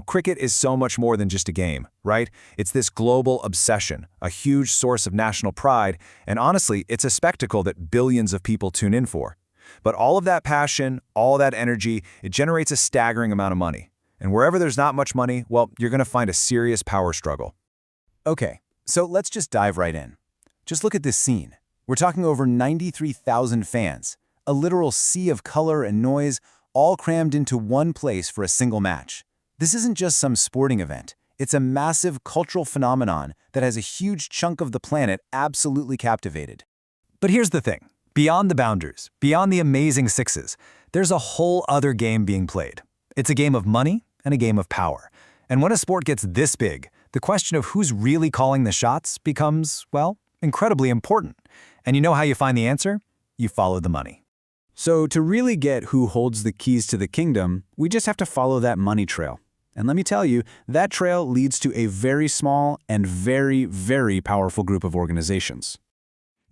Cricket is so much more than just a game, right? It's this global obsession, a huge source of national pride, and honestly, it's a spectacle that billions of people tune in for. But all of that passion, all that energy, it generates a staggering amount of money. And wherever there's not much money, well, you're going to find a serious power struggle. Okay, so let's just dive right in. Just look at this scene. We're talking over 93,000 fans, a literal sea of color and noise, all crammed into one place for a single match. This isn't just some sporting event. It's a massive cultural phenomenon that has a huge chunk of the planet absolutely captivated. But here's the thing. Beyond the boundaries, beyond the amazing sixes, there's a whole other game being played. It's a game of money and a game of power. And when a sport gets this big, the question of who's really calling the shots becomes, well, incredibly important. And you know how you find the answer? You follow the money. So to really get who holds the keys to the kingdom, we just have to follow that money trail. And let me tell you, that trail leads to a very small and very, very powerful group of organizations.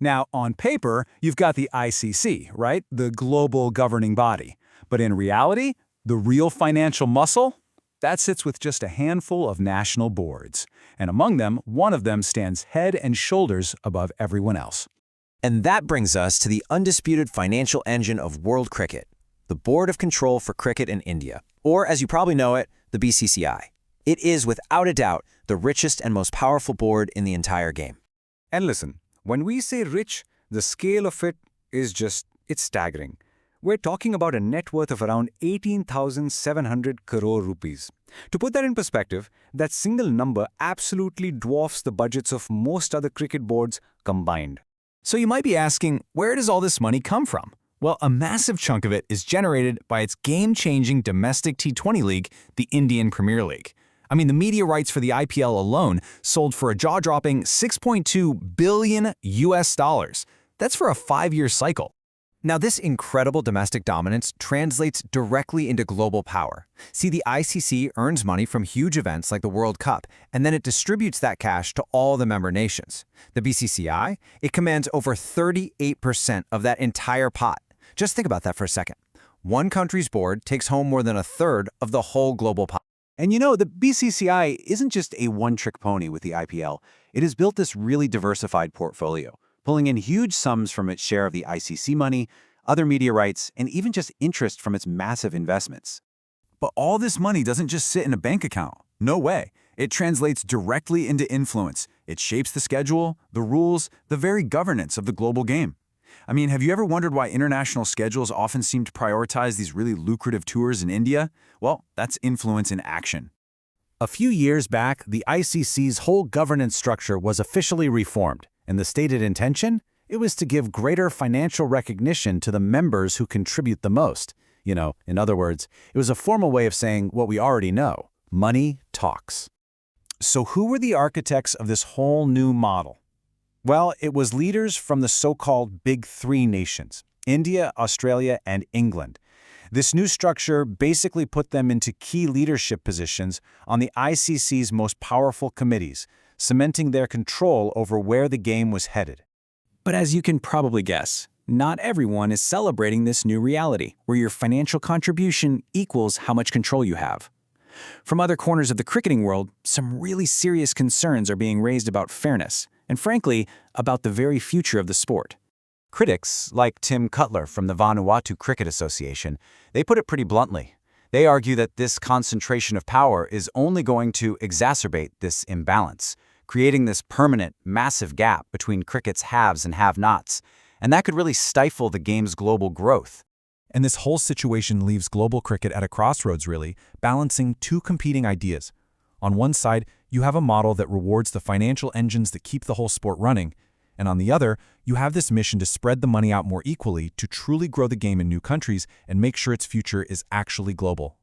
Now, on paper, you've got the ICC, right? The global governing body. But in reality, the real financial muscle? That sits with just a handful of national boards. And among them, one of them stands head and shoulders above everyone else. And that brings us to the undisputed financial engine of world cricket, the Board of Control for Cricket in India, or as you probably know it, the BCCI. It is, without a doubt, the richest and most powerful board in the entire game. And listen, when we say rich, the scale of it is it's staggering. We're talking about a net worth of around 18,700 crore rupees. To put that in perspective, that single number absolutely dwarfs the budgets of most other cricket boards combined. So you might be asking, where does all this money come from? Well, a massive chunk of it is generated by its game-changing domestic T20 league, the Indian Premier League. I mean, the media rights for the IPL alone sold for a jaw-dropping $6.2 billion US. That's for a 5-year cycle. Now, this incredible domestic dominance translates directly into global power. See, the ICC earns money from huge events like the World Cup, and then it distributes that cash to all the member nations. The BCCI, it commands over 38% of that entire pot. Just think about that for a second. One country's board takes home more than a third of the whole global pot. And the BCCI isn't just a one-trick pony with the IPL. It has built this really diversified portfolio, pulling in huge sums from its share of the ICC money, other media rights, and even just interest from its massive investments. But all this money doesn't just sit in a bank account. No way. It translates directly into influence. It shapes the schedule, the rules, the very governance of the global game. I mean, have you ever wondered why international schedules often seem to prioritize these really lucrative tours in India? Well, that's influence in action. A few years back, the ICC's whole governance structure was officially reformed, and the stated intention? It was to give greater financial recognition to the members who contribute the most. In other words, it was a formal way of saying what we already know. Money talks. So who were the architects of this whole new model? Well, it was leaders from the so-called Big Three nations, India, Australia, and England. This new structure basically put them into key leadership positions on the ICC's most powerful committees, cementing their control over where the game was headed. But as you can probably guess, not everyone is celebrating this new reality, where your financial contribution equals how much control you have. From other corners of the cricketing world, some really serious concerns are being raised about fairness, and frankly, about the very future of the sport. Critics, like Tim Cutler from the Vanuatu Cricket Association, they put it pretty bluntly. They argue that this concentration of power is only going to exacerbate this imbalance, creating this permanent, massive gap between cricket's haves and have-nots, and that could really stifle the game's global growth. And this whole situation leaves global cricket at a crossroads, really, balancing two competing ideas. On one side, you have a model that rewards the financial engines that keep the whole sport running, and on the other, you have this mission to spread the money out more equally to truly grow the game in new countries and make sure its future is actually global.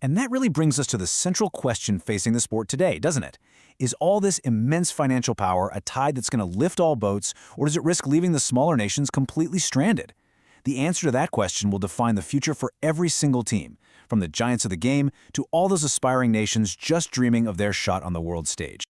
And that really brings us to the central question facing the sport today, doesn't it? Is all this immense financial power a tide that's going to lift all boats, or does it risk leaving the smaller nations completely stranded? The answer to that question will define the future for every single team, from the giants of the game to all those aspiring nations just dreaming of their shot on the world stage.